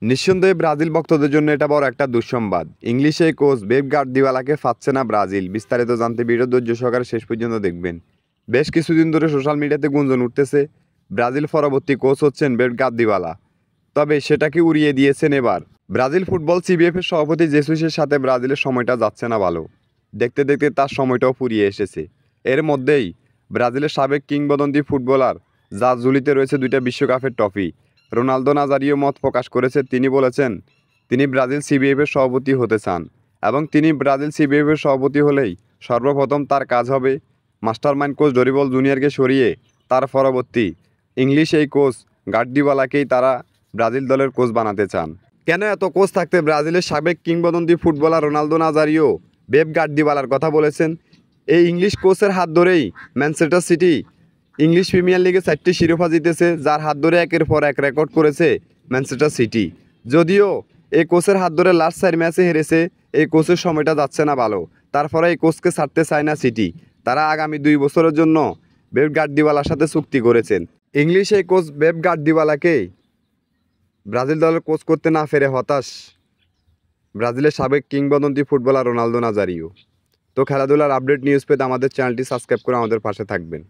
নিঃসন্দেহে ব্রাজিল ভক্তদের জন্য এটা বড় একটা দুঃসংবাদ। ইংলিশে এই কোচ পেপ গার্দিওলাকে পাচ্ছে না ব্রাজিল। বিস্তারিত জানতে ভিডিও ধৈর্য সহকারে শেষ পর্যন্ত দেখবেন। বেশ কিছুদিন ধরে সোশ্যাল মিডিয়াতে গুঞ্জন উঠতেছে ব্রাজিল পরবর্তী কোচ হচ্ছেন পেপ গার্দিওলা। তবে সেটাকে উড়িয়ে দিয়েছেন এবার ব্রাজিল ফুটবল সিবিএফ এর সভাপতি জেসুসের সাথে ব্রাজিলের সময়টা যাচ্ছে না ভালো। দেখতে দেখতে তার সময়টাও ফুরিয়ে এসেছে। এর মধ্যেই ব্রাজিলের সাবেক কিংবদন্তি ফুটবলার যার ঝুলিতে রয়েছে 2টা বিশ্বকাপের ট্রফি রোনালদো নাজারিও মত প্রকাশ করেছে। তিনি বলেছেন তিনি ব্রাজিল সিবিএফ এর সভাপতি হতে চান এবং তিনি ব্রাজিল সিবিএফ এর সভাপতি হলেই সর্বপ্রথম তার কাজ হবে মাস্টারমাইন্ড কোচ ডরিবল জুনিয়রকে সরিয়ে তার পরবর্তী ইংলিশ এই কোচ গার্দিওলাকেই তারা ব্রাজিল দলের কোচ বানাতে চান। কেন এত কোচ থাকতে ব্রাজিলের সাবেক কিংবদন্তি ফুটবলার রোনালদো নাজারিও পেপ গার্দিওলার কথা বলেছেন। এই ইংলিশ কোচের হাত ধরেই ম্যানচেস্টার সিটি ইংলিশ প্রিমিয়ার লিগে 4টি শিরোপা জিতেছে, যার হাত ধরে একের পর এক রেকর্ড করেছে ম্যানচেস্টার সিটি। যদিও এই কোচের হাত ধরে লাস্ট 4 ম্যাচে হেরেছে, এই কোচের সময়টা যাচ্ছে না ভালো। তারপরে এই কোচকে ছাড়তে চায় না সিটি। তারা আগামী 2 বছরের জন্য পেপ গার্দিওলার সাথে চুক্তি করেছেন। ইংলিশ এই কোচ পেপ গার্দিওলাকে ব্রাজিল দলের কোচ করতে না পেরে হতাশ ব্রাজিলের সাবেক কিংবদন্তি ফুটবলার রোনালদো নাজারিও। তো খেলাধুলার আপডেট নিউজ পেতে আমাদের চ্যানেলটি সাবস্ক্রাইব করে আমাদের পাশে থাকবেন।